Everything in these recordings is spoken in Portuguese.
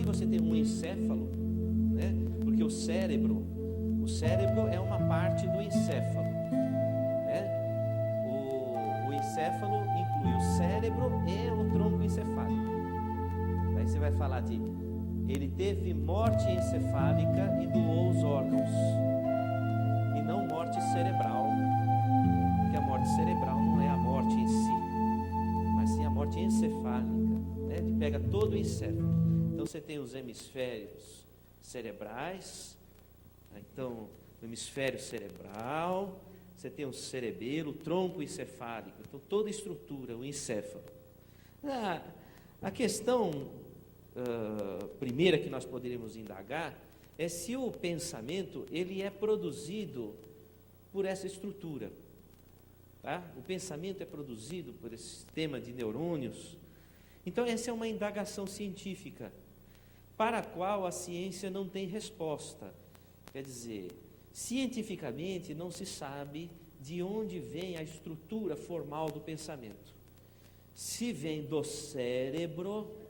você tem um encéfalo, né? Porque o cérebro é uma parte do encéfalo, né? O encéfalo inclui o cérebro e o tronco encefálico. Aí você vai falar de ele teve morte encefálica e doou os órgãos, e não morte cerebral, porque a morte cerebral não é a morte em si, mas sim a morte encefálica, né? Ele pega todo o encéfalo. Então você tem os hemisférios cerebrais, então o hemisfério cerebral, você tem o cerebelo, o tronco encefálico, então toda a estrutura, o encéfalo. A questão primeira que nós poderíamos indagar é se o pensamento ele é produzido por essa estrutura, tá? O pensamento é produzido por esse sistema de neurônios. Então essa é uma indagação científica para a qual a ciência não tem resposta. Quer dizer, cientificamente não se sabe de onde vem a estrutura formal do pensamento, se vem do cérebro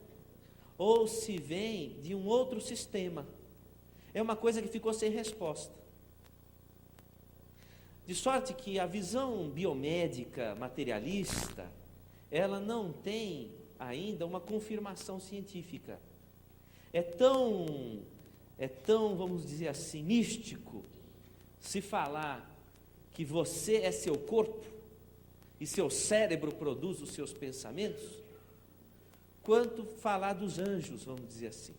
ou se vem de um outro sistema. É uma coisa que ficou sem resposta. De sorte que a visão biomédica materialista, ela não tem ainda uma confirmação científica. É tão, vamos dizer assim, místico se falar que você é seu corpo e seu cérebro produz os seus pensamentos, quanto falar dos anjos, vamos dizer assim.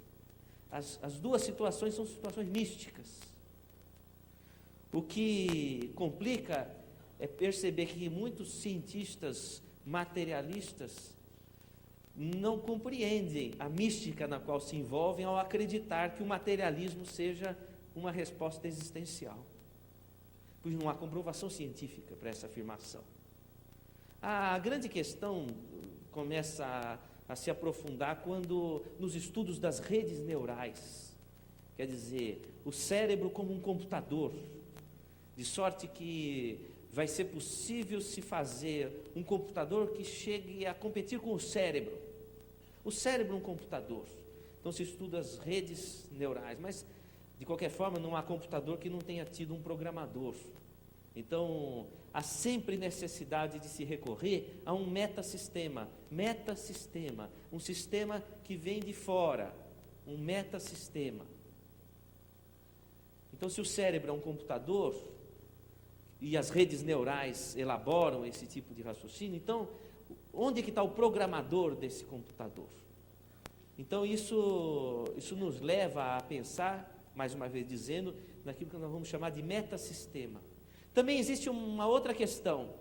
As duas situações são situações místicas. O que complica é perceber que muitos cientistas materialistas não compreendem a mística na qual se envolvem ao acreditar que o materialismo seja uma resposta existencial, pois não há comprovação científica para essa afirmação. A grande questão começa a se aprofundar quando nos estudos das redes neurais, quer dizer, o cérebro como um computador, de sorte que vai ser possível se fazer um computador que chegue a competir com o cérebro. O cérebro é um computador. Então se estuda as redes neurais, mas de qualquer forma não há computador que não tenha tido um programador. Então há sempre necessidade de se recorrer a um metassistema, um sistema que vem de fora, um metassistema. Então se o cérebro é um computador e as redes neurais elaboram esse tipo de raciocínio, então onde é que está o programador desse computador? Então isso nos leva a pensar, mais uma vez dizendo, naquilo que nós vamos chamar de metassistema. Também existe uma outra questão.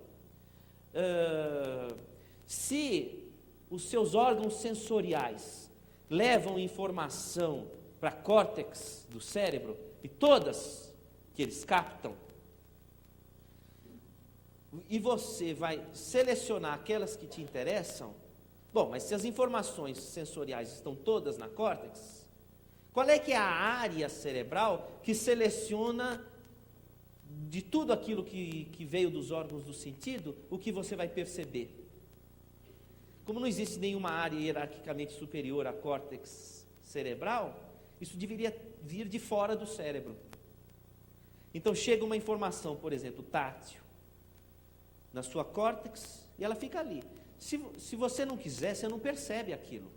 Se os seus órgãos sensoriais levam informação para córtex do cérebro, e todas que eles captam, e você vai selecionar aquelas que te interessam, bom, mas se as informações sensoriais estão todas na córtex, qual é que é a área cerebral que seleciona de tudo aquilo que veio dos órgãos do sentido, o que você vai perceber? Como não existe nenhuma área hierarquicamente superior à córtex cerebral, isso deveria vir de fora do cérebro. Então chega uma informação, por exemplo, tátil, na sua córtex, e ela fica ali. Se você não quiser, você não percebe aquilo.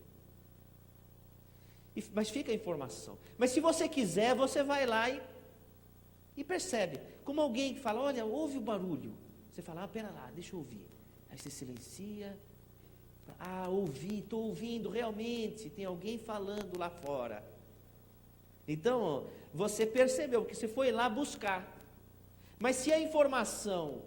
Mas fica a informação. Mas se você quiser, você vai lá e percebe. Como alguém que fala, olha, ouve o barulho. Você fala, pera lá, deixa eu ouvir. Aí você silencia. Ouvi, estou ouvindo, realmente, tem alguém falando lá fora. Então, você percebeu que você foi lá buscar. Mas se a informação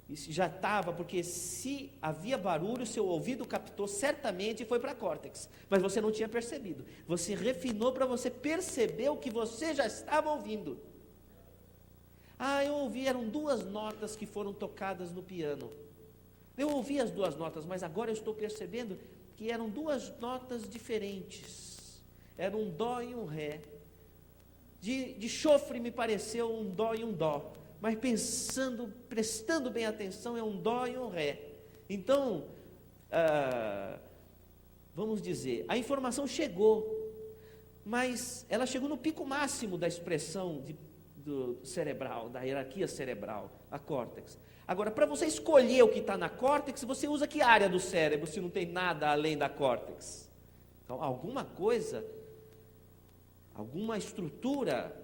isso já estava, porque se havia barulho, seu ouvido captou certamente e foi para a córtex, mas você não tinha percebido. Você refinou para você perceber o que você já estava ouvindo. Eu ouvi, eram 2 notas que foram tocadas no piano. Eu ouvi as 2 notas, mas agora eu estou percebendo que eram 2 notas diferentes. Era um dó e um ré. De chofre me pareceu um dó e um dó. Mas prestando bem atenção, é um dó e um ré. Então, vamos dizer, a informação chegou, mas ela chegou no pico máximo da expressão do cerebral, da hierarquia cerebral, a córtex. Agora, para você escolher o que está na córtex, você usa que área do cérebro, se não tem nada além da córtex? Então, alguma coisa, alguma estrutura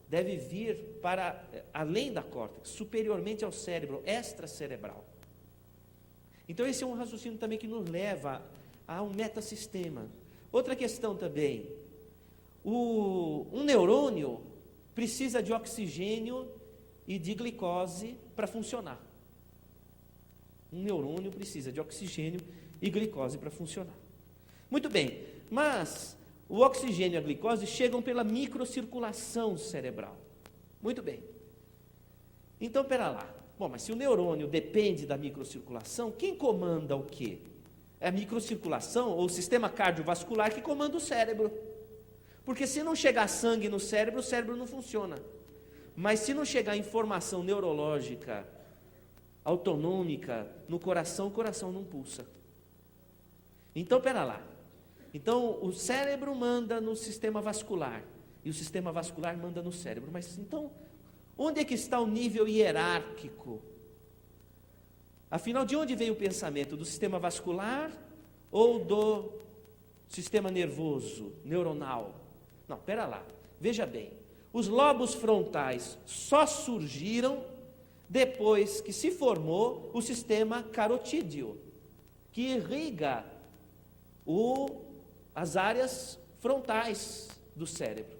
deve vir para além da córtex, superiormente ao cérebro, extracerebral. Então, esse é um raciocínio também que nos leva a um metasistema. Outra questão também, um neurônio precisa de oxigênio e de glicose para funcionar. Um neurônio precisa de oxigênio e glicose para funcionar. Muito bem, mas o oxigênio e a glicose chegam pela microcirculação cerebral. Muito bem. Então, pera lá. Bom, mas se o neurônio depende da microcirculação, quem comanda o quê? É a microcirculação ou o sistema cardiovascular que comanda o cérebro. Porque se não chegar sangue no cérebro, o cérebro não funciona. Mas se não chegar informação neurológica, autonômica, no coração, o coração não pulsa. Então, pera lá. Então, o cérebro manda no sistema vascular, e o sistema vascular manda no cérebro. Mas, então, onde é que está o nível hierárquico? Afinal, de onde veio o pensamento? Do sistema vascular ou do sistema nervoso, neuronal? Não, pera lá, veja bem. Os lobos frontais só surgiram depois que se formou o sistema carotídeo, que irriga as áreas frontais do cérebro.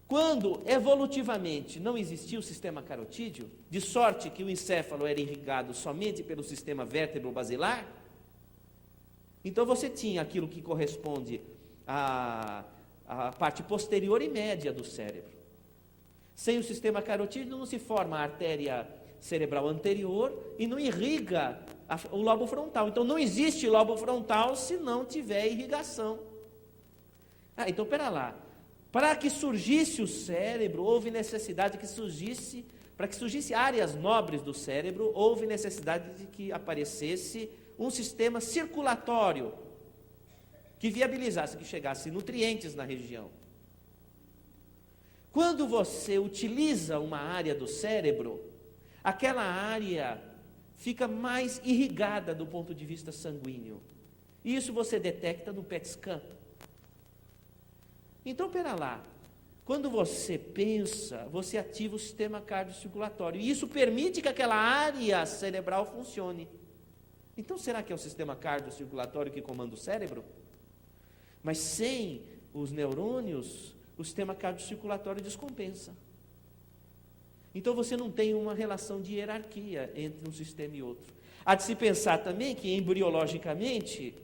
Quando evolutivamente não existia o sistema carotídeo, de sorte que o encéfalo era irrigado somente pelo sistema vértebro-basilar, então você tinha aquilo que corresponde à parte posterior e média do cérebro. Sem o sistema carotídeo não se forma a artéria cerebral anterior e não irriga o lobo frontal. Então não existe lobo frontal se não tiver irrigação. Então pera lá. Para que surgisse o cérebro, houve necessidade para que surgisse áreas nobres do cérebro, houve necessidade de que aparecesse um sistema circulatório que viabilizasse, que chegasse nutrientes na região. Quando você utiliza uma área do cérebro, aquela área fica mais irrigada do ponto de vista sanguíneo. E isso você detecta no PET scan. Então, pera lá, quando você pensa, você ativa o sistema cardiocirculatório, e isso permite que aquela área cerebral funcione. Então, será que é o sistema cardiocirculatório que comanda o cérebro? Mas sem os neurônios, o sistema cardiocirculatório descompensa. Então, você não tem uma relação de hierarquia entre um sistema e outro. Há de se pensar também que, embriologicamente,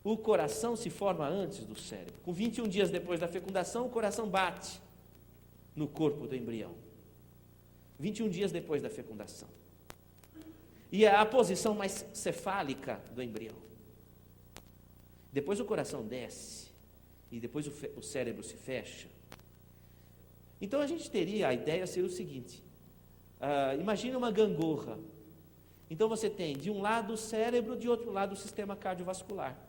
o coração se forma antes do cérebro. Com 21 dias depois da fecundação, o coração bate no corpo do embrião. 21 dias depois da fecundação. E é a posição mais cefálica do embrião. Depois o coração desce, e depois o cérebro se fecha. Então a gente teria, a ideia seria o seguinte, imagine uma gangorra. Então você tem de um lado o cérebro, de outro lado o sistema cardiovascular.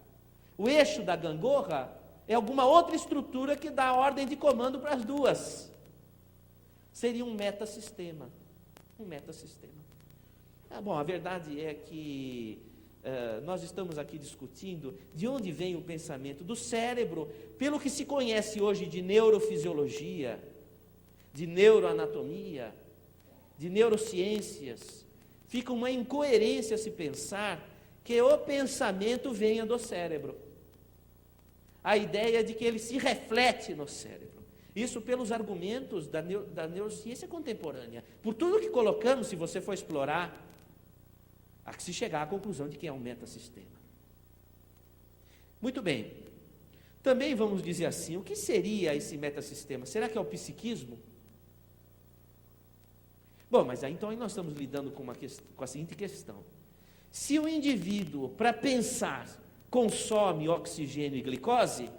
O eixo da gangorra é alguma outra estrutura que dá ordem de comando para as duas. Seria um metasistema. Um metasistema. Bom, a verdade é que nós estamos aqui discutindo de onde vem o pensamento do cérebro, pelo que se conhece hoje de neurofisiologia, de neuroanatomia, de neurociências. Fica uma incoerência se pensar que o pensamento venha do cérebro. A ideia de que ele se reflete no cérebro. Isso pelos argumentos da neurociência contemporânea. Por tudo que colocamos, se você for explorar, há que se chegar à conclusão de que é um metasistema. Muito bem. Também vamos dizer assim, o que seria esse metasistema? Será que é o psiquismo? Bom, mas aí então nós estamos lidando com a seguinte questão. Se o indivíduo, para pensar, consome oxigênio e glicose,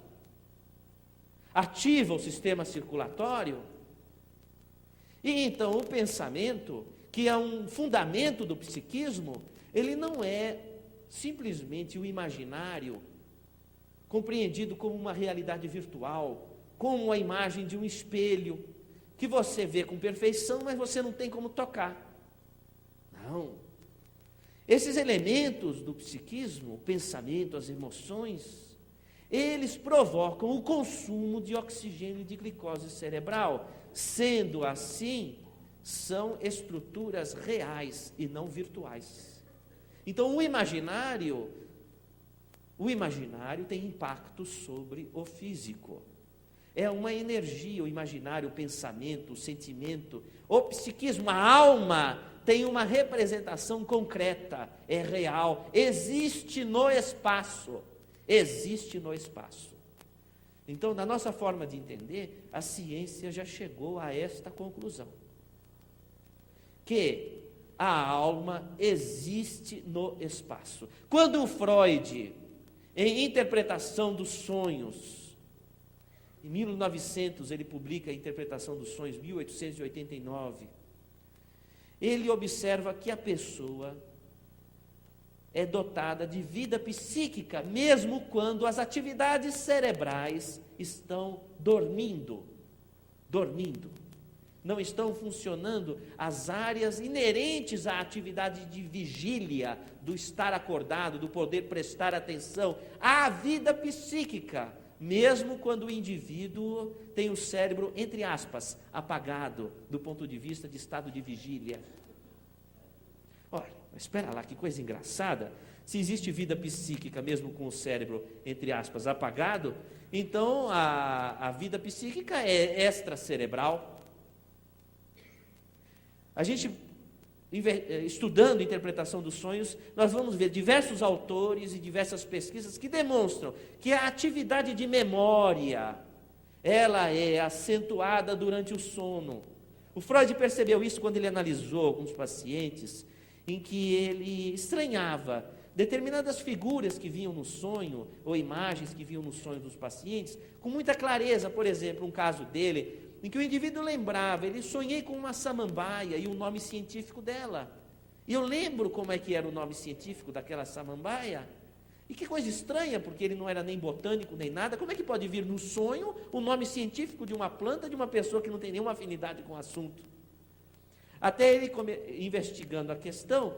ativa o sistema circulatório, e então o pensamento, que é um fundamento do psiquismo, ele não é simplesmente o imaginário compreendido como uma realidade virtual, como a imagem de um espelho, que você vê com perfeição, mas você não tem como tocar. Não. Esses elementos do psiquismo, o pensamento, as emoções, eles provocam o consumo de oxigênio e de glicose cerebral. Sendo assim, são estruturas reais e não virtuais. Então, o imaginário tem impacto sobre o físico. É uma energia, o imaginário, o pensamento, o sentimento, o psiquismo, a alma tem uma representação concreta, é real, existe no espaço. Então, na nossa forma de entender, a ciência já chegou a esta conclusão, que a alma existe no espaço. Quando o Freud, em Interpretação dos Sonhos, em 1900, ele publica a Interpretação dos Sonhos, 1889, ele observa que a pessoa é dotada de vida psíquica, mesmo quando as atividades cerebrais estão dormindo. Não estão funcionando as áreas inerentes à atividade de vigília, do estar acordado, do poder prestar atenção à vida psíquica, mesmo quando o indivíduo tem o cérebro, entre aspas, apagado, do ponto de vista de estado de vigília. Olha, espera lá, que coisa engraçada. Se existe vida psíquica, mesmo com o cérebro, entre aspas, apagado, então a vida psíquica é extracerebral. A gente, estudando a interpretação dos sonhos, nós vamos ver diversos autores e diversas pesquisas que demonstram que a atividade de memória, ela é acentuada durante o sono. O Freud percebeu isso quando ele analisou alguns pacientes em que ele estranhava determinadas figuras que vinham no sonho, ou imagens que vinham no sonho dos pacientes, com muita clareza. Por exemplo, um caso dele, em que o indivíduo lembrava, ele sonhei com uma samambaia e o nome científico dela. E eu lembro como é que era o nome científico daquela samambaia. E que coisa estranha, porque ele não era nem botânico nem nada. Como é que pode vir no sonho o nome científico de uma planta de uma pessoa que não tem nenhuma afinidade com o assunto? Até ele, investigando a questão,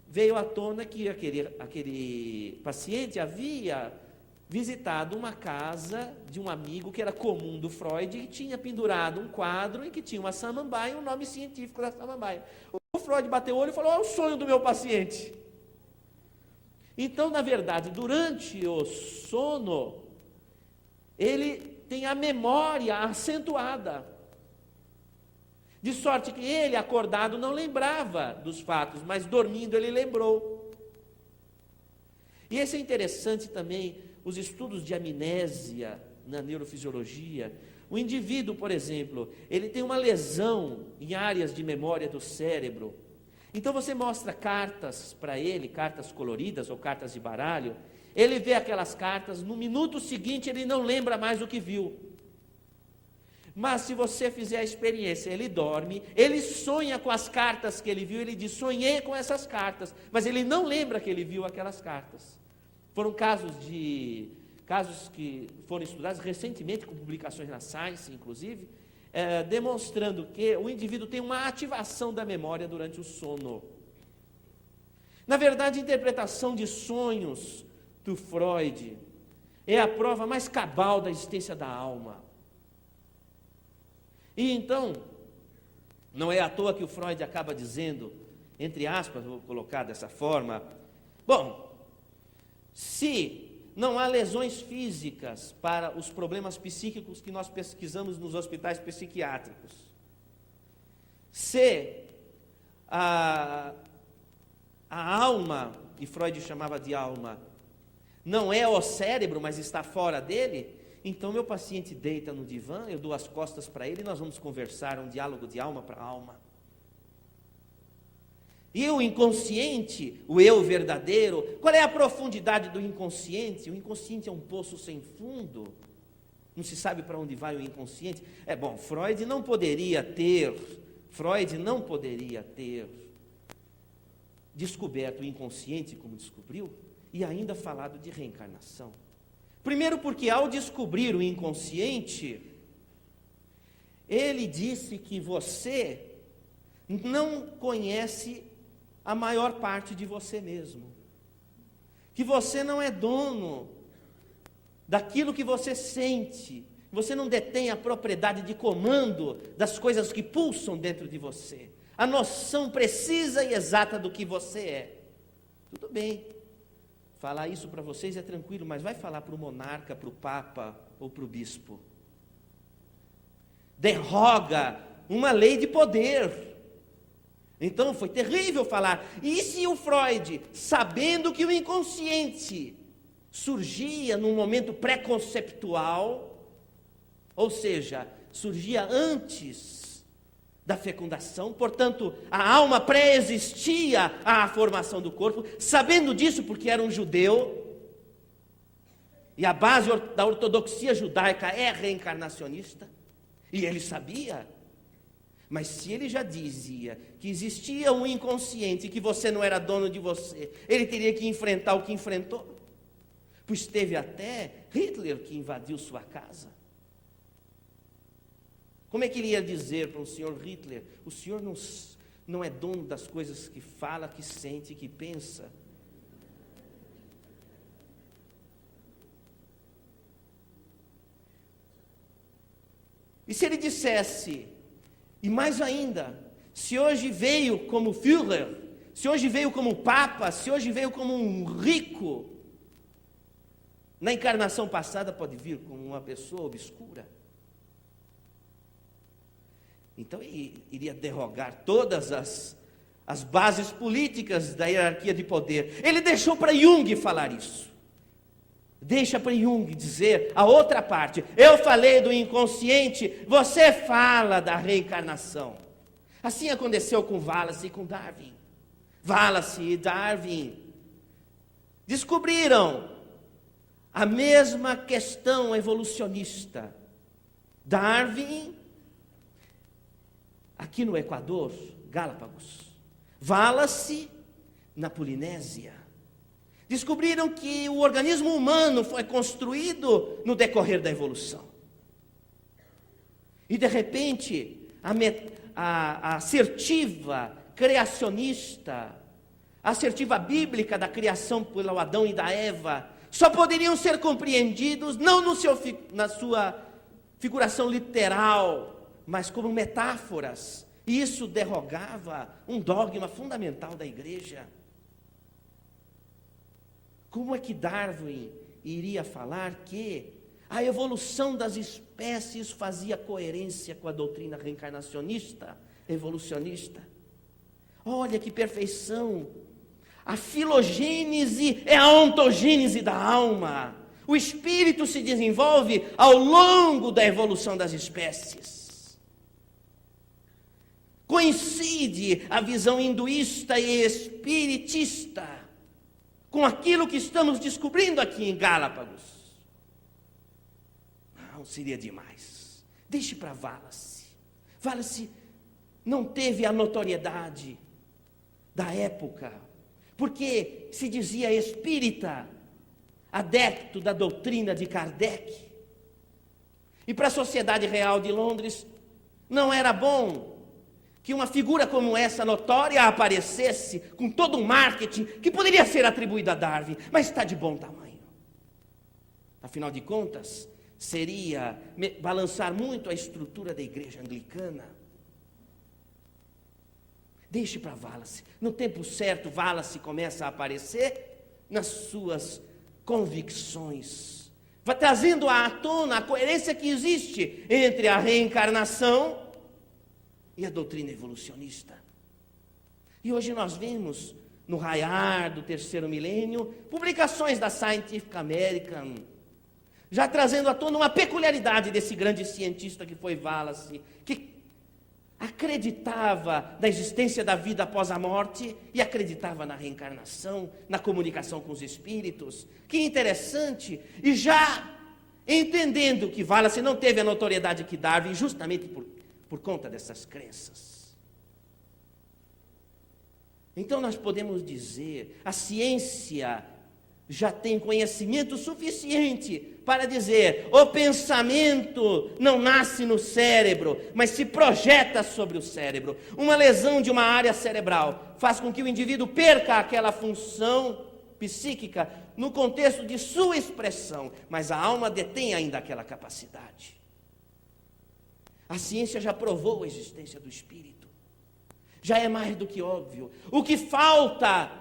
veio à tona que aquele paciente havia visitado uma casa de um amigo que era comum do Freud e tinha pendurado um quadro em que tinha uma samambaia e o nome científico da samambaia. O Freud bateu o olho e falou: é o sonho do meu paciente. Então, na verdade, durante o sono, ele tem a memória acentuada, de sorte que ele, acordado, não lembrava dos fatos, mas dormindo ele lembrou. E esse é interessante também, os estudos de amnésia na neurofisiologia. O indivíduo, por exemplo, ele tem uma lesão em áreas de memória do cérebro. Então você mostra cartas para ele, cartas coloridas ou cartas de baralho, ele vê aquelas cartas, no minuto seguinte ele não lembra mais o que viu. Mas se você fizer a experiência, ele dorme, ele sonha com as cartas que ele viu, ele diz: sonhei com essas cartas, mas ele não lembra que ele viu aquelas cartas. Foram casos que foram estudados recentemente, com publicações na Science, inclusive, demonstrando que o indivíduo tem uma ativação da memória durante o sono. Na verdade, a interpretação de sonhos do Freud é a prova mais cabal da existência da alma. E então, não é à toa que o Freud acaba dizendo, entre aspas, vou colocar dessa forma: bom, se não há lesões físicas para os problemas psíquicos que nós pesquisamos nos hospitais psiquiátricos, se a alma, e Freud chamava de alma, não é o cérebro, mas está fora dele, então meu paciente deita no divã, eu dou as costas para ele e nós vamos conversar, um diálogo de alma para alma. E o inconsciente, o eu verdadeiro, qual é a profundidade do inconsciente? O inconsciente é um poço sem fundo, não se sabe para onde vai o inconsciente. Freud não poderia ter descoberto o inconsciente como descobriu, e ainda falado de reencarnação. Primeiro porque ao descobrir o inconsciente, ele disse que você não conhece a maior parte de você mesmo. Que você não é dono daquilo que você sente. Você não detém a propriedade de comando das coisas que pulsam dentro de você. A noção precisa e exata do que você é. Tudo bem. Falar isso para vocês é tranquilo, mas vai falar para o monarca, para o papa ou para o bispo. Derroga uma lei de poder. Então foi terrível falar. E se o Freud, sabendo que o inconsciente surgia num momento pré-conceptual, ou seja, surgia antes da fecundação, portanto, a alma pré-existia à formação do corpo, sabendo disso porque era um judeu, e a base da ortodoxia judaica é reencarnacionista, e ele sabia. Mas se ele já dizia que existia um inconsciente, que você não era dono de você, ele teria que enfrentar o que enfrentou. Pois teve até Hitler que invadiu sua casa. Como é que ele ia dizer para o senhor Hitler: o senhor não é dono das coisas que fala, que sente, que pensa? E se ele dissesse, e mais ainda, se hoje veio como Führer, se hoje veio como Papa, se hoje veio como um rico, na encarnação passada pode vir como uma pessoa obscura. Então ele iria derrogar todas as bases políticas da hierarquia de poder. Ele deixou para Jung falar isso. Deixa para Jung dizer a outra parte. Eu falei do inconsciente, você fala da reencarnação. Assim aconteceu com Wallace e com Darwin. Wallace e Darwin descobriram a mesma questão evolucionista. Darwin, aqui no Equador, Galápagos. Wallace, na Polinésia. Descobriram que o organismo humano foi construído no decorrer da evolução. E de repente, a assertiva criacionista, a assertiva bíblica da criação pelo Adão e da Eva, só poderiam ser compreendidos não na sua figuração literal, mas como metáforas. E isso derrogava um dogma fundamental da igreja. Como é que Darwin iria falar que a evolução das espécies fazia coerência com a doutrina reencarnacionista, evolucionista? Olha que perfeição! A filogênese é a ontogênese da alma. O espírito se desenvolve ao longo da evolução das espécies. Coincide a visão hinduísta e espiritista com aquilo que estamos descobrindo aqui em Galápagos. Não, seria demais. Deixe para Wallace. Wallace não teve a notoriedade da época, porque se dizia espírita, adepto da doutrina de Kardec. E para a sociedade real de Londres, não era bom que uma figura como essa notória aparecesse com todo um marketing que poderia ser atribuído a Darwin, mas está de bom tamanho. Afinal de contas, seria balançar muito a estrutura da igreja anglicana. Deixe para Wallace. No tempo certo, Wallace começa a aparecer nas suas convicções. Vai trazendo à tona a coerência que existe entre a reencarnação e a doutrina evolucionista. E hoje nós vemos, no raiar do terceiro milênio, publicações da Scientific American, já trazendo à tona uma peculiaridade desse grande cientista que foi Wallace, que acreditava na existência da vida após a morte e acreditava na reencarnação, na comunicação com os espíritos. Que interessante! E já entendendo que Wallace não teve a notoriedade que Darwin, justamente por conta dessas crenças. Então nós podemos dizer, a ciência já tem conhecimento suficiente para dizer: o pensamento não nasce no cérebro, mas se projeta sobre o cérebro. Uma lesão de uma área cerebral faz com que o indivíduo perca aquela função psíquica no contexto de sua expressão, mas a alma detém ainda aquela capacidade. A ciência já provou a existência do espírito. Já é mais do que óbvio. O que falta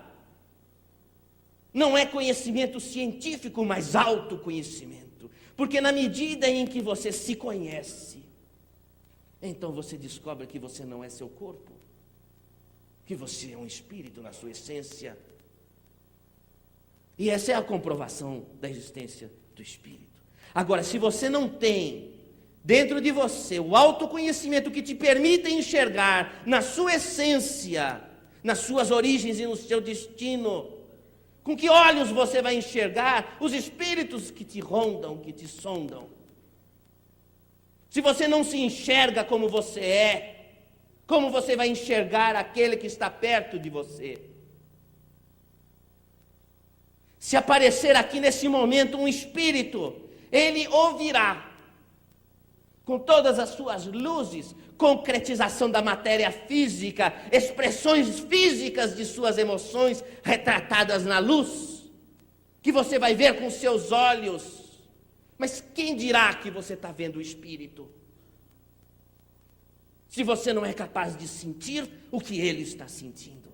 não é conhecimento científico, mas autoconhecimento. Porque na medida em que você se conhece, então você descobre que você não é seu corpo, que você é um espírito na sua essência. E essa é a comprovação da existência do espírito. Agora, se você não tem dentro de você o autoconhecimento que te permite enxergar na sua essência, nas suas origens e no seu destino, com que olhos você vai enxergar os espíritos que te rondam, que te sondam? Se você não se enxerga como você é, como você vai enxergar aquele que está perto de você? Se aparecer aqui nesse momento um espírito, ele ouvirá, com todas as suas luzes, concretização da matéria física, expressões físicas de suas emoções retratadas na luz, que você vai ver com seus olhos. Mas quem dirá que você está vendo o espírito? Se você não é capaz de sentir o que ele está sentindo.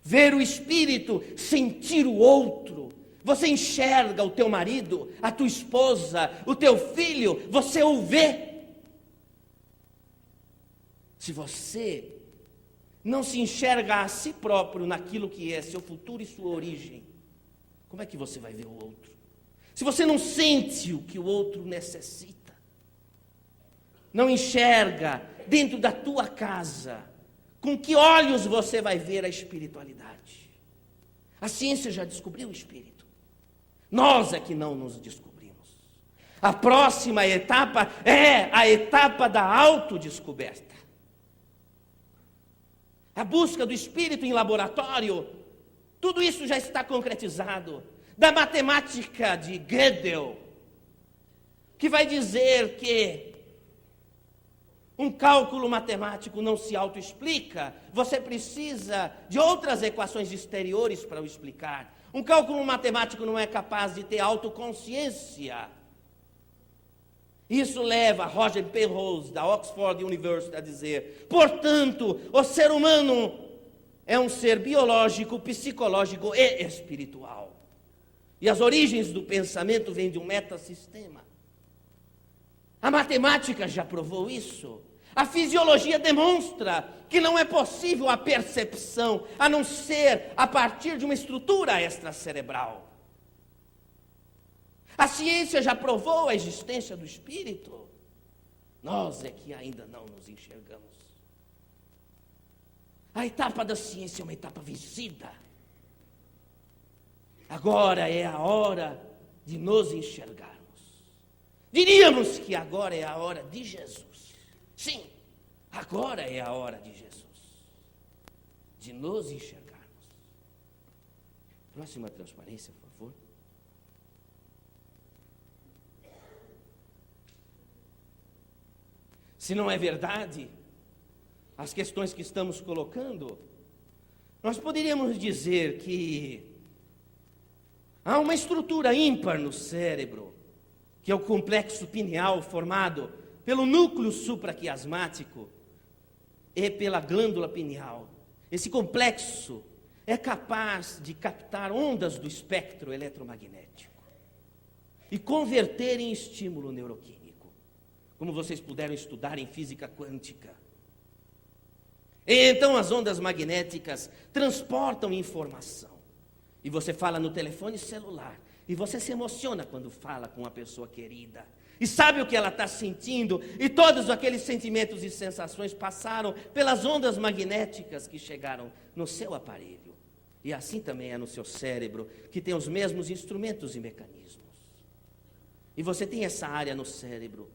Ver o espírito, sentir o outro. Você enxerga o teu marido, a tua esposa, o teu filho, você o vê. Se você não se enxerga a si próprio naquilo que é seu futuro e sua origem, como é que você vai ver o outro? Se você não sente o que o outro necessita, não enxerga dentro da tua casa, com que olhos você vai ver a espiritualidade? A ciência já descobriu o espírito. Nós é que não nos descobrimos. A próxima etapa é a etapa da autodescoberta. A busca do espírito em laboratório, tudo isso já está concretizado. Da matemática de Gödel, que vai dizer que um cálculo matemático não se autoexplica, você precisa de outras equações exteriores para o explicar. Um cálculo matemático não é capaz de ter autoconsciência. Isso leva Roger Penrose, da Oxford University, a dizer: portanto, o ser humano é um ser biológico, psicológico e espiritual. E as origens do pensamento vêm de um metasistema. A matemática já provou isso. A fisiologia demonstra que não é possível a percepção, a não ser a partir de uma estrutura extracerebral. A ciência já provou a existência do espírito. Nós é que ainda não nos enxergamos. A etapa da ciência é uma etapa vencida. Agora é a hora de nos enxergarmos. Diríamos que agora é a hora de Jesus. Sim, agora é a hora de Jesus. De nos enxergarmos. Próxima transparência, por favor. Se não é verdade as questões que estamos colocando, nós poderíamos dizer que há uma estrutura ímpar no cérebro, que é o complexo pineal formado pelo núcleo supraquiasmático e pela glândula pineal. Esse complexo é capaz de captar ondas do espectro eletromagnético e converter em estímulo neuroquímico, como vocês puderam estudar em física quântica. E então as ondas magnéticas transportam informação. E você fala no telefone celular, e você se emociona quando fala com uma pessoa querida. E sabe o que ela está sentindo, e todos aqueles sentimentos e sensações passaram pelas ondas magnéticas que chegaram no seu aparelho. E assim também é no seu cérebro, que tem os mesmos instrumentos e mecanismos. E você tem essa área no cérebro,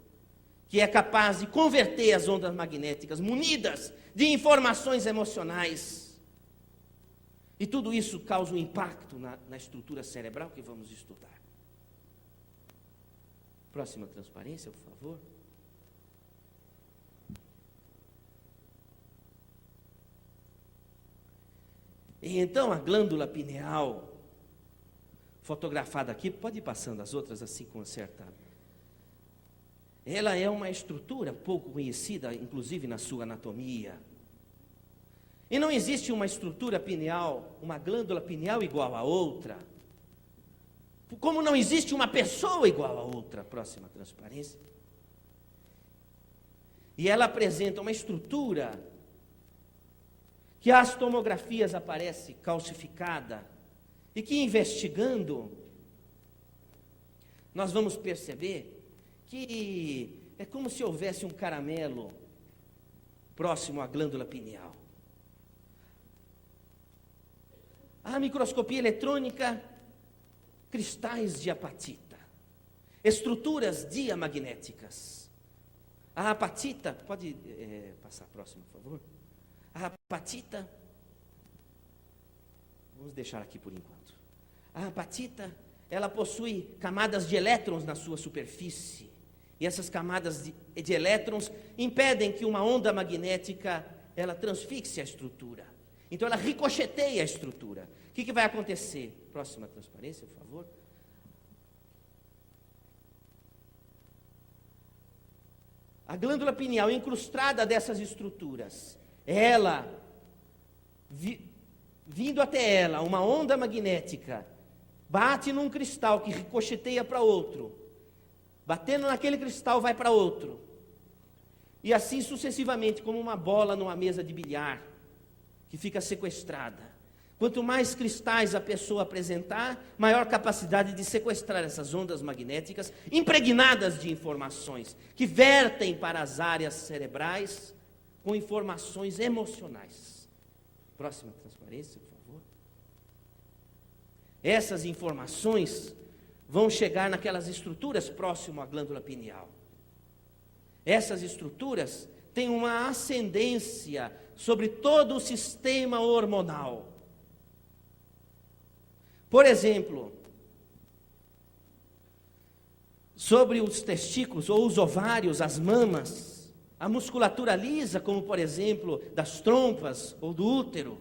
que é capaz de converter as ondas magnéticas, munidas de informações emocionais. E tudo isso causa um impacto na estrutura cerebral que vamos estudar. Próxima transparência, por favor. E então a glândula pineal, fotografada aqui, pode ir passando as outras assim com certa. Ela é uma estrutura pouco conhecida, inclusive na sua anatomia. E não existe uma estrutura pineal, uma glândula pineal igual a outra. Como não existe uma pessoa igual a outra. Próxima transparência. E ela apresenta uma estrutura que as tomografias aparece calcificada e que, investigando, nós vamos perceber que é como se houvesse um caramelo próximo à glândula pineal. A microscopia eletrônica, cristais de apatita, estruturas diamagnéticas. A apatita, pode passar a próxima, por favor? A apatita, vamos deixar aqui por enquanto. A apatita, ela possui camadas de elétrons na sua superfície. E essas camadas de elétrons impedem que uma onda magnética, ela transfixe a estrutura. Então ela ricocheteia a estrutura. O que vai acontecer? Próxima transparência, por favor. A glândula pineal incrustada dessas estruturas, ela, vindo até ela, uma onda magnética, bate num cristal que ricocheteia para outro, batendo naquele cristal vai para outro, e assim sucessivamente, como uma bola numa mesa de bilhar, que fica sequestrada. Quanto mais cristais a pessoa apresentar, maior capacidade de sequestrar essas ondas magnéticas, impregnadas de informações, que vertem para as áreas cerebrais, com informações emocionais. Próxima transparência, por favor. Essas informações vão chegar naquelas estruturas próximo à glândula pineal. Essas estruturas têm uma ascendência sobre todo o sistema hormonal. Por exemplo, sobre os testículos ou os ovários, as mamas, a musculatura lisa, como por exemplo, das trompas ou do útero.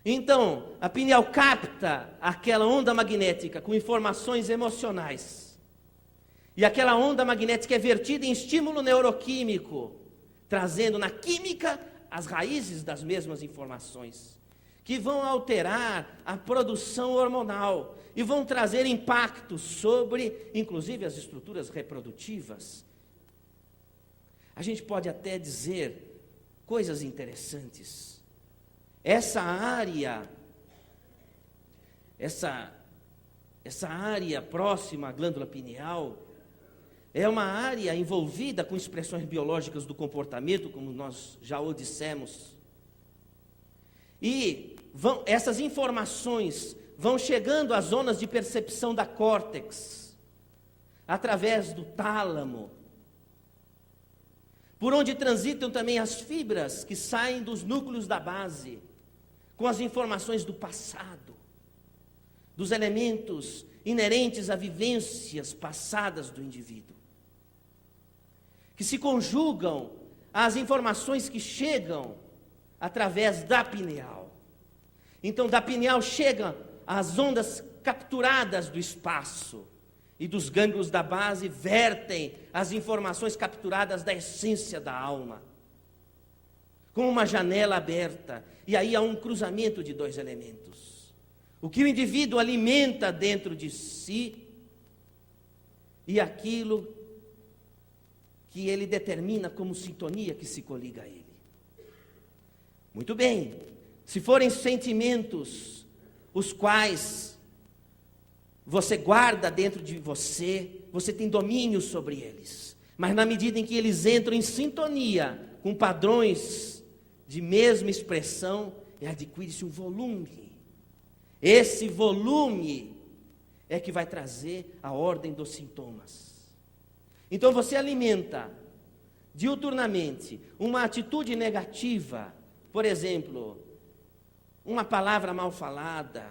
Então, a pineal capta aquela onda magnética com informações emocionais. E aquela onda magnética é vertida em estímulo neuroquímico, trazendo na química as raízes das mesmas informações, que vão alterar a produção hormonal e vão trazer impactos sobre, inclusive, as estruturas reprodutivas. A gente pode até dizer coisas interessantes. Essa área próxima à glândula pineal é uma área envolvida com expressões biológicas do comportamento, como nós já o dissemos. E essas informações vão chegando às zonas de percepção da córtex, através do tálamo, por onde transitam também as fibras que saem dos núcleos da base, com as informações do passado, dos elementos inerentes a vivências passadas do indivíduo, que se conjugam às informações que chegam através da pineal. Então, da pineal chegam as ondas capturadas do espaço, e dos gânglios da base vertem as informações capturadas da essência da alma, como uma janela aberta, e aí há um cruzamento de dois elementos. O que o indivíduo alimenta dentro de si, e aquilo que ele determina como sintonia que se coliga a ele. Muito bem, se forem sentimentos os quais você guarda dentro de você, você tem domínio sobre eles. Mas na medida em que eles entram em sintonia com padrões de mesma expressão, adquire-se um volume. Esse volume é que vai trazer a ordem dos sintomas. Então você alimenta diuturnamente uma atitude negativa, por exemplo, uma palavra mal falada,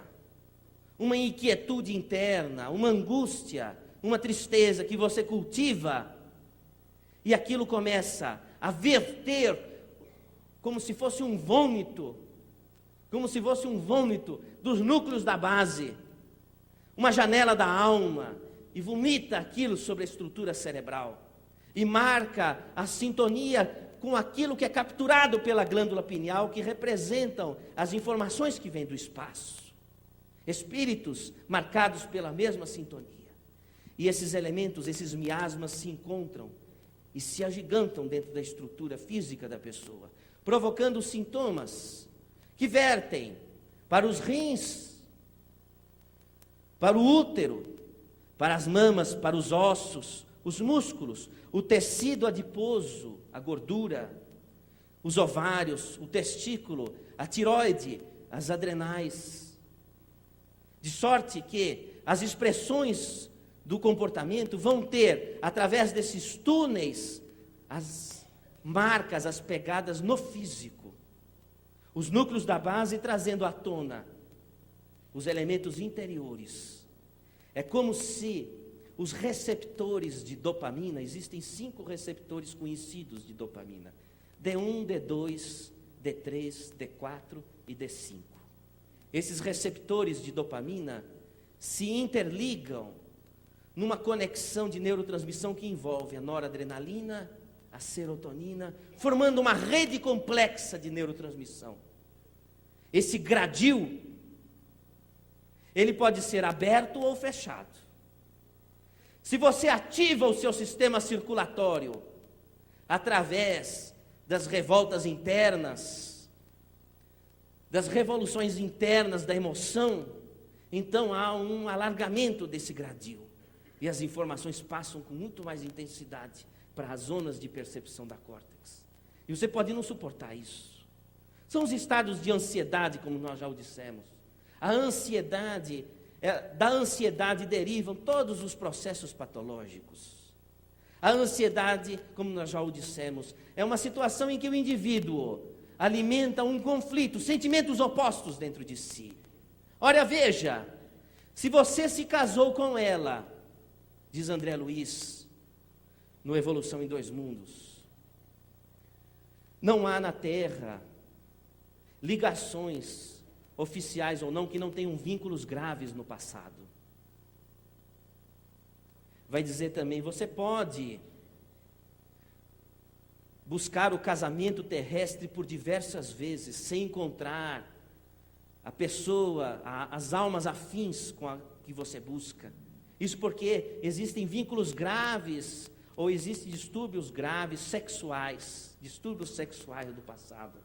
uma inquietude interna, uma angústia, uma tristeza que você cultiva, e aquilo começa a verter como se fosse um vômito, dos núcleos da base, uma janela da alma, e vomita aquilo sobre a estrutura cerebral, e marca a sintonia com aquilo que é capturado pela glândula pineal, que representam as informações que vêm do espaço. Espíritos marcados pela mesma sintonia. E esses elementos, esses miasmas se encontram e se agigantam dentro da estrutura física da pessoa, provocando sintomas que vertem para os rins, para o útero, para as mamas, para os ossos, os músculos, o tecido adiposo, a gordura, os ovários, o testículo, a tireoide, as adrenais. De sorte que as expressões do comportamento vão ter, através desses túneis, as marcas, as pegadas no físico. Os núcleos da base trazendo à tona os elementos interiores. É como se os receptores de dopamina, existem 5 receptores conhecidos de dopamina: D1, D2, D3, D4 e D5. Esses receptores de dopamina se interligam numa conexão de neurotransmissão que envolve a noradrenalina, a serotonina, formando uma rede complexa de neurotransmissão. Esse gradil, ele pode ser aberto ou fechado. Se você ativa o seu sistema circulatório através das revoltas internas, das revoluções internas da emoção, então há um alargamento desse gradil. E as informações passam com muito mais intensidade para as zonas de percepção da córtex. E você pode não suportar isso. São os estados de ansiedade, como nós já o dissemos. A ansiedade, da ansiedade derivam todos os processos patológicos. A ansiedade, como nós já o dissemos, é uma situação em que o indivíduo alimenta um conflito, sentimentos opostos dentro de si. Ora, veja, se você se casou com ela, diz André Luiz, no Evolução em Dois Mundos, não há na Terra ligações oficiais ou não, que não tenham vínculos graves no passado. Vai dizer também, você pode buscar o casamento terrestre por diversas vezes, sem encontrar a pessoa, as almas afins com a que você busca. Isso porque existem vínculos graves, ou existem distúrbios graves sexuais, distúrbios sexuais do passado.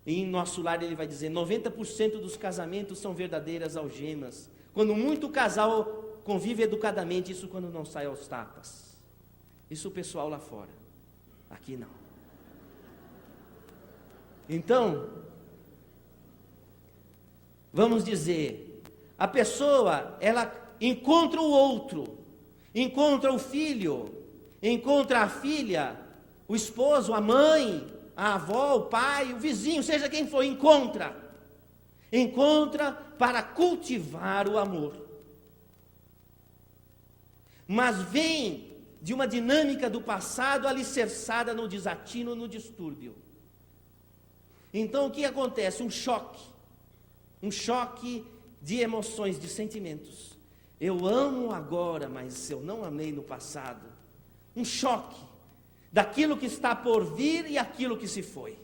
E em Nosso Lar ele vai dizer, 90% dos casamentos são verdadeiras algemas. Quando muito casal convive educadamente, isso quando não sai aos tapas. Isso o pessoal lá fora, aqui não. Então, vamos dizer, a pessoa, ela encontra o outro, encontra o filho, encontra a filha, o esposo, a mãe, a avó, o pai, o vizinho, seja quem for, encontra para cultivar o amor. Mas vem de uma dinâmica do passado alicerçada no desatino, no distúrbio. Então o que acontece? Um choque de emoções, de sentimentos. Eu amo agora, mas eu não amei no passado. Um choque daquilo que está por vir e aquilo que se foi.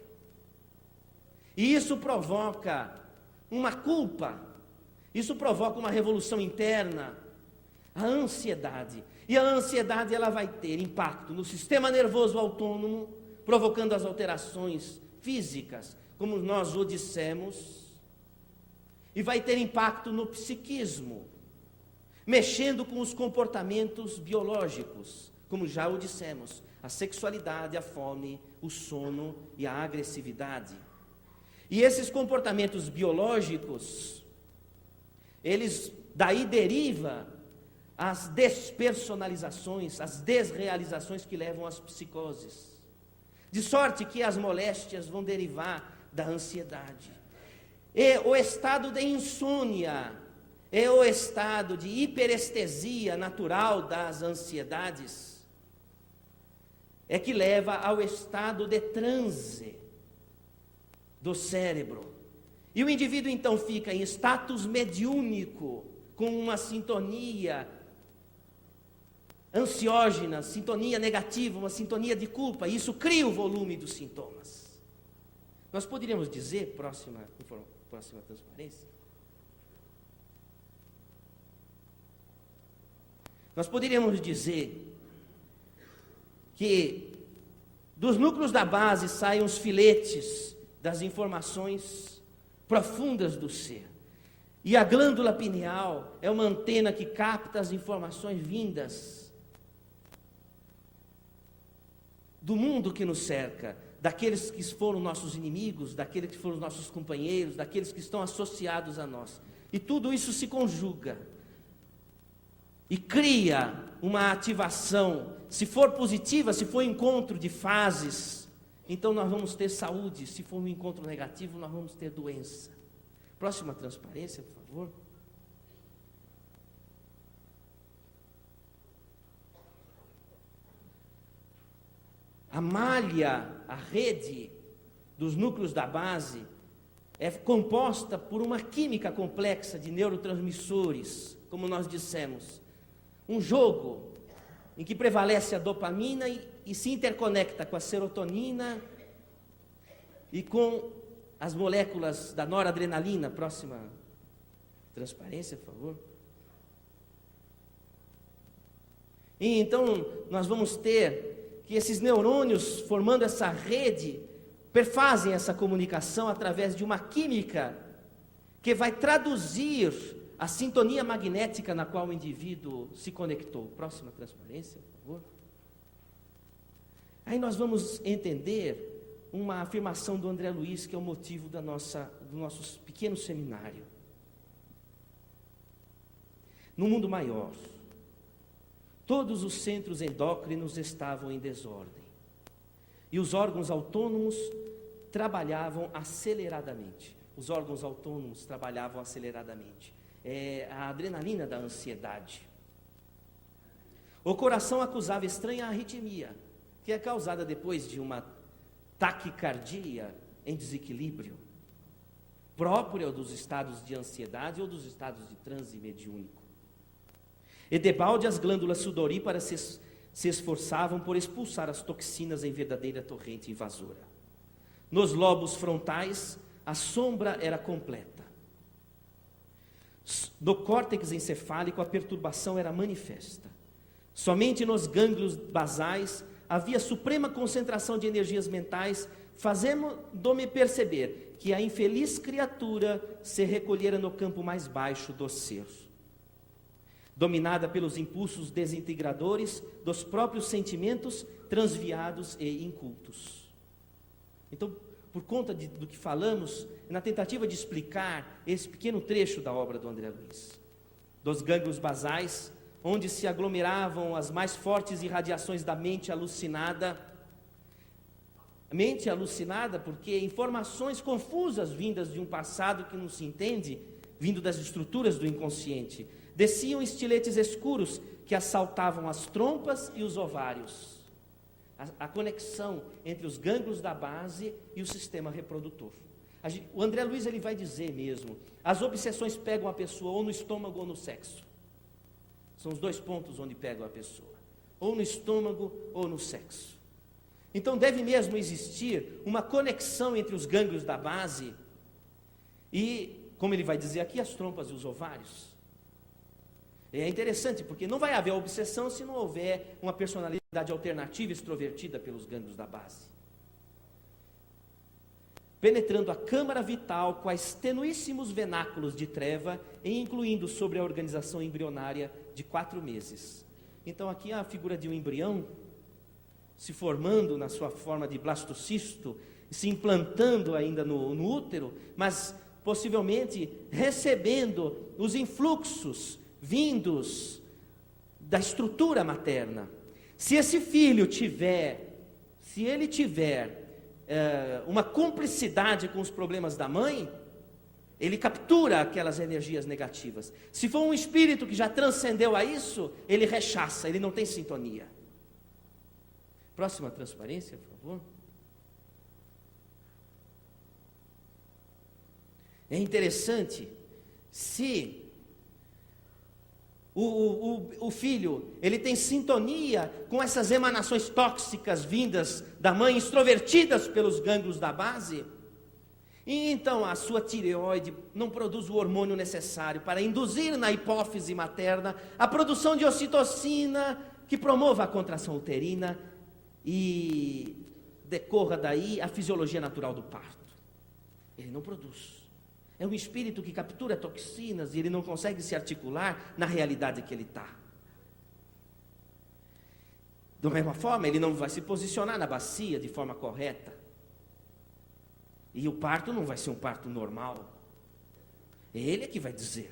E isso provoca uma culpa, isso provoca uma revolução interna, a ansiedade. E a ansiedade, ela vai ter impacto no sistema nervoso autônomo, provocando as alterações físicas, como nós o dissemos, e vai ter impacto no psiquismo, mexendo com os comportamentos biológicos, como já o dissemos, a sexualidade, a fome, o sono e a agressividade. E esses comportamentos biológicos, eles daí deriva as despersonalizações, as desrealizações que levam às psicoses. De sorte que as moléstias vão derivar da ansiedade. É o estado de insônia, é o estado de hiperestesia natural das ansiedades, é que leva ao estado de transe do cérebro. E o indivíduo então fica em status mediúnico, com uma sintonia ansiógena, sintonia negativa, uma sintonia de culpa. E isso cria o volume dos sintomas. Nós poderíamos dizer, próxima transparência, nós poderíamos dizer que dos núcleos da base saem os filetes das informações profundas do ser. E a glândula pineal é uma antena que capta as informações vindas do mundo que nos cerca, daqueles que foram nossos inimigos, daqueles que foram nossos companheiros, daqueles que estão associados a nós. E tudo isso se conjuga e cria uma ativação. Se for positiva, se for encontro de fases, então nós vamos ter saúde. Se for um encontro negativo, nós vamos ter doença. Próxima transparência, por favor. A malha, a rede dos núcleos da base é composta por uma química complexa de neurotransmissores, como nós dissemos. Um jogo em que prevalece a dopamina e se interconecta com a serotonina e com as moléculas da noradrenalina. Próxima transparência, por favor. E então nós vamos ter que esses neurônios, formando essa rede, perfazem essa comunicação através de uma química que vai traduzir a sintonia magnética na qual o indivíduo se conectou. Próxima transparência, por favor. Aí nós vamos entender uma afirmação do André Luiz, que é o motivo do nosso pequeno seminário. No mundo maior, todos os centros endócrinos estavam em desordem. E os órgãos autônomos trabalhavam aceleradamente. É a adrenalina da ansiedade. O coração acusava estranha arritmia, que é causada depois de uma taquicardia em desequilíbrio, própria dos estados de ansiedade ou dos estados de transe mediúnico. E debalde as glândulas sudoríparas se esforçavam por expulsar as toxinas em verdadeira torrente invasora. Nos lobos frontais, a sombra era completa. No córtex encefálico, a perturbação era manifesta. Somente nos gânglios basais havia suprema concentração de energias mentais, fazendo-me perceber que a infeliz criatura se recolhera no campo mais baixo do ser, dominada pelos impulsos desintegradores dos próprios sentimentos transviados e incultos. Então, por conta do que falamos, na tentativa de explicar esse pequeno trecho da obra do André Luiz, dos gânglios basais, onde se aglomeravam as mais fortes irradiações da mente alucinada porque informações confusas vindas de um passado que não se entende, vindo das estruturas do inconsciente, desciam estiletes escuros que assaltavam as trompas e os ovários. A conexão entre os gânglios da base e o sistema reprodutor. O André Luiz ele vai dizer mesmo, as obsessões pegam a pessoa ou no estômago ou no sexo. São os dois pontos onde pegam a pessoa, ou no estômago ou no sexo. Então deve mesmo existir uma conexão entre os gânglios da base e, como ele vai dizer aqui, as trompas e os ovários. É interessante, porque não vai haver obsessão se não houver uma personalidade alternativa extrovertida pelos gânglios da base. Penetrando a câmara vital quais tenuíssimos venáculos de treva e incluindo sobre a organização embrionária de 4 meses. Então aqui a figura de um embrião se formando na sua forma de blastocisto, se implantando ainda no útero, mas possivelmente recebendo os influxos vindos da estrutura materna. Se esse filho tiver uma cumplicidade com os problemas da mãe, ele captura aquelas energias negativas. Se for um espírito que já transcendeu a isso, ele rechaça, ele não tem sintonia. Próxima transparência, por favor. É interessante, se o filho, ele tem sintonia com essas emanações tóxicas vindas da mãe, extrovertidas pelos gânglios da base, e então a sua tireoide não produz o hormônio necessário para induzir na hipófise materna a produção de ocitocina, que promova a contração uterina e decorra daí a fisiologia natural do parto. Ele não produz. É um espírito que captura toxinas e ele não consegue se articular na realidade que ele está. Da mesma forma, ele não vai se posicionar na bacia de forma correta. E o parto não vai ser um parto normal. Ele é que vai dizer.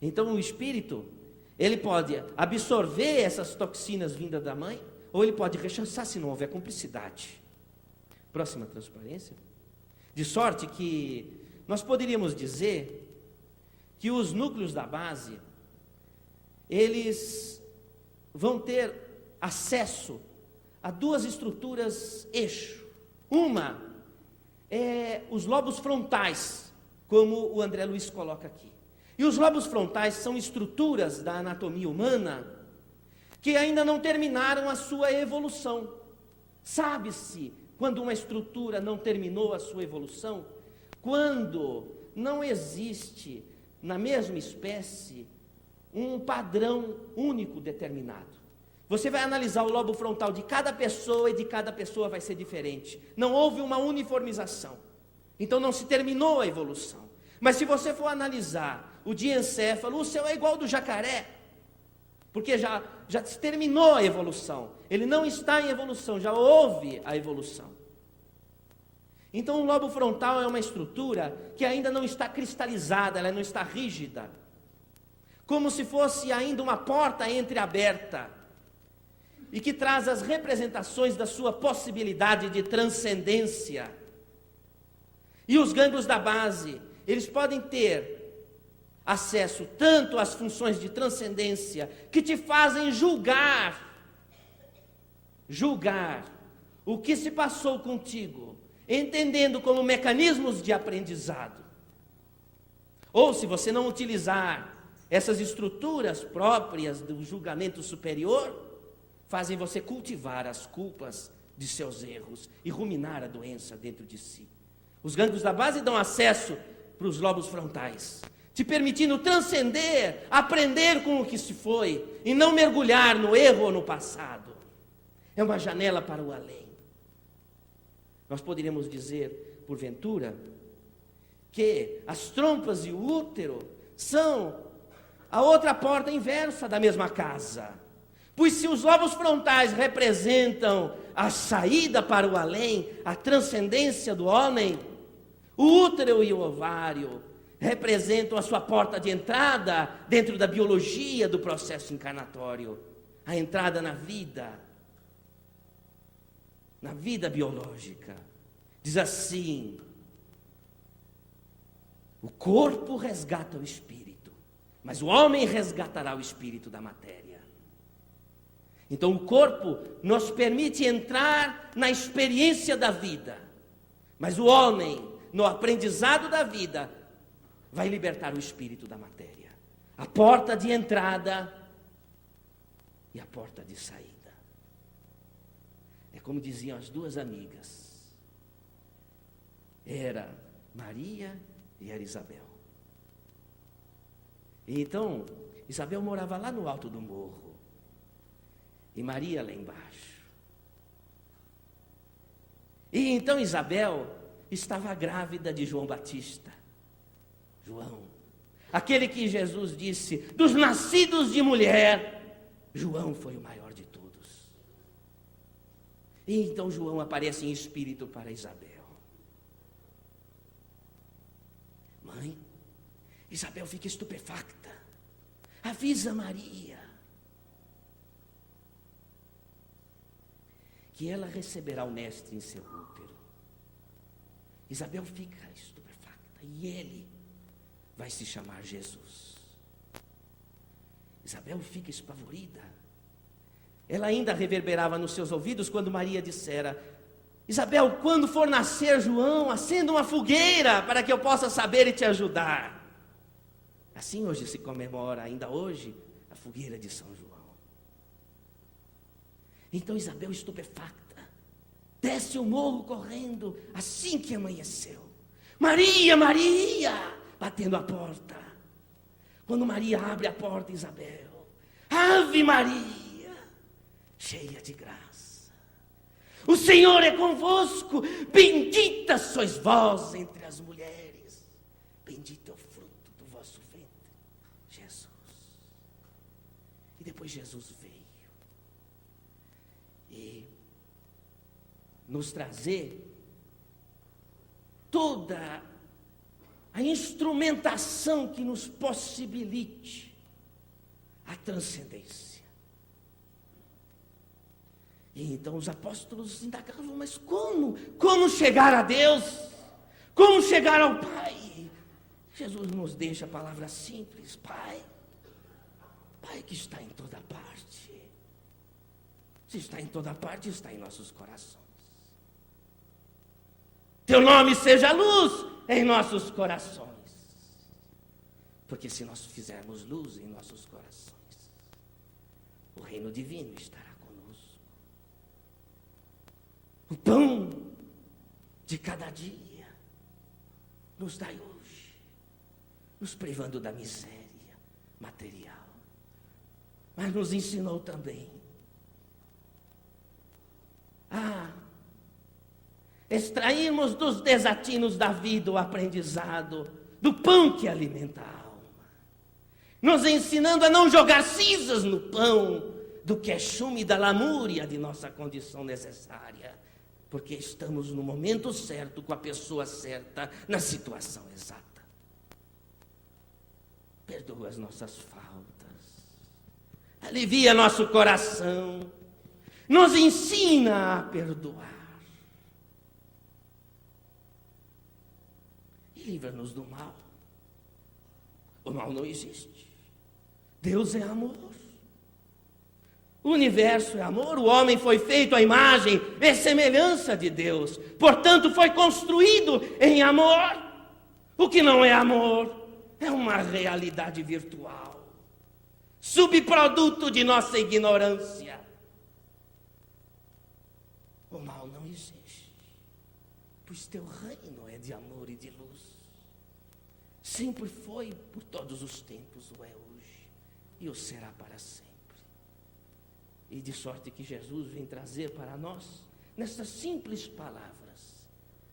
Então o espírito, ele pode absorver essas toxinas vindas da mãe, ou ele pode rechaçar se não houver cumplicidade. Próxima transparência. De sorte que nós poderíamos dizer que os núcleos da base, eles vão ter acesso a duas estruturas eixo. Uma é os lobos frontais, como o André Luiz coloca aqui. E os lobos frontais são estruturas da anatomia humana que ainda não terminaram a sua evolução. Sabe-se quando uma estrutura não terminou a sua evolução? Quando não existe na mesma espécie um padrão único determinado. Você vai analisar o lobo frontal de cada pessoa e de cada pessoa vai ser diferente. Não houve uma uniformização. Então não se terminou a evolução. Mas se você for analisar o diencéfalo, o seu é igual ao do jacaré. Porque já se terminou a evolução. Ele não está em evolução, já houve a evolução. Então o lobo frontal é uma estrutura que ainda não está cristalizada, ela não está rígida. Como se fosse ainda uma porta entreaberta. E que traz as representações da sua possibilidade de transcendência. E os gânglios da base, eles podem ter acesso tanto às funções de transcendência que te fazem julgar o que se passou contigo, entendendo como mecanismos de aprendizado. Ou se você não utilizar essas estruturas próprias do julgamento superior, fazem você cultivar as culpas de seus erros e ruminar a doença dentro de si. Os gânglios da base dão acesso para os lobos frontais, te permitindo transcender, aprender com o que se foi e não mergulhar no erro ou no passado. É uma janela para o além. Nós poderíamos dizer, porventura, que as trompas e o útero são a outra porta inversa da mesma casa. Pois se os lobos frontais representam a saída para o além, a transcendência do homem, o útero e o ovário representam a sua porta de entrada dentro da biologia do processo encarnatório, a entrada na vida biológica. Diz assim: o corpo resgata o espírito, mas o homem resgatará o espírito da matéria. Então o corpo nos permite entrar na experiência da vida, mas o homem, no aprendizado da vida, vai libertar o espírito da matéria. A porta de entrada e a porta de saída. É como diziam as duas amigas. Era Maria e era Isabel. E então, Isabel morava lá no alto do morro. E Maria lá embaixo. E então Isabel estava grávida de João Batista. João, aquele que Jesus disse, dos nascidos de mulher, João foi o maior de todos. E então João aparece em espírito para Isabel. Mãe, Isabel fica estupefacta. Avisa Maria. que ela receberá o mestre em seu útero. Isabel fica estupefacta e ele vai se chamar Jesus. Isabel fica espavorida. Ela ainda reverberava nos seus ouvidos quando Maria dissera: Isabel, quando for nascer João, acenda uma fogueira para que eu possa saber e te ajudar. Assim hoje se comemora, ainda hoje, a fogueira de São João. Então Isabel, estupefacta, desce o morro correndo assim que amanheceu. Maria, Maria, batendo a porta. Quando Maria abre a porta, Isabel: Ave Maria, cheia de graça, o Senhor é convosco, bendita sois vós entre as mulheres, bendito é o fruto do vosso ventre, Jesus. E depois Jesus veio e nos trazer toda a instrumentação que nos possibilite a transcendência. E então os apóstolos indagavam: mas como chegar a Deus? Como chegar ao Pai? Jesus nos deixa a palavra simples: Pai que está em toda parte. Se está em toda parte, está em nossos corações. Teu nome seja luz em nossos corações. Porque se nós fizermos luz em nossos corações, o reino divino estará conosco. O pão de cada dia nos dai hoje, nos privando da miséria material. Mas nos ensinou também a extrairmos dos desatinos da vida o aprendizado do pão que alimenta a alma, nos ensinando a não jogar cinzas no pão do queixume e da lamúria de nossa condição necessária, porque estamos no momento certo, com a pessoa certa, na situação exata. Perdoa as nossas faltas, alivia nosso coração, nos ensina a perdoar. Livra-nos do mal. O mal não existe. Deus é amor. O universo é amor. O homem foi feito à imagem e semelhança de Deus. Portanto, foi construído em amor. O que não é amor é uma realidade virtual, subproduto de nossa ignorância. O mal não existe, pois teu reino é de amor e de luz. Sempre foi, por todos os tempos, o é hoje, e o será para sempre. E de sorte que Jesus vem trazer para nós, nessas simples palavras,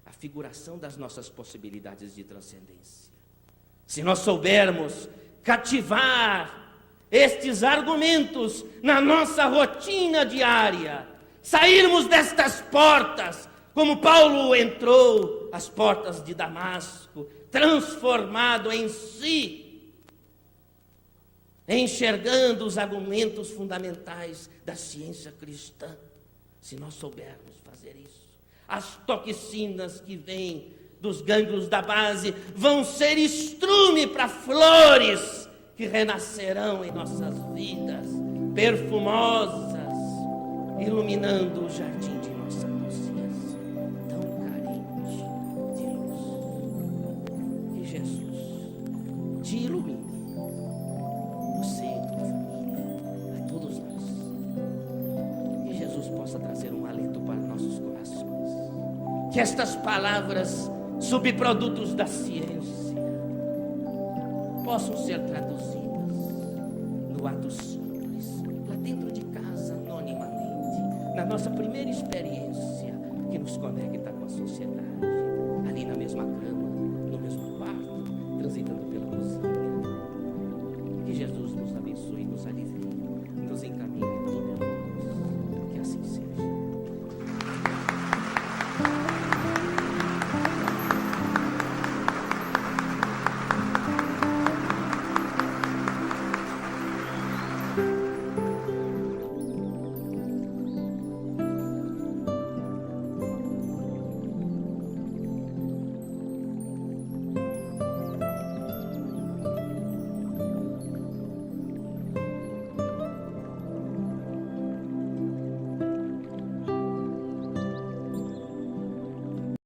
a figuração das nossas possibilidades de transcendência. Se nós soubermos cativar estes argumentos na nossa rotina diária, sairmos destas portas, como Paulo entrou, as portas de Damasco, transformado em si, enxergando os argumentos fundamentais da ciência cristã. Se nós soubermos fazer isso, as toxinas que vêm dos gânglios da base vão ser estrume para flores que renascerão em nossas vidas, perfumosas, iluminando o jardim de nossa consciência, tão carente de luz. Que Jesus te ilumine, você e tua família, a todos nós. Que Jesus possa trazer um alento para nossos corações. Que estas palavras, subprodutos da ciência, possam ser traduzidas no ato simples, lá dentro de casa, anonimamente, na nossa primeira experiência que nos conecta com a sociedade, ali na mesma cama, no mesmo quarto, transitando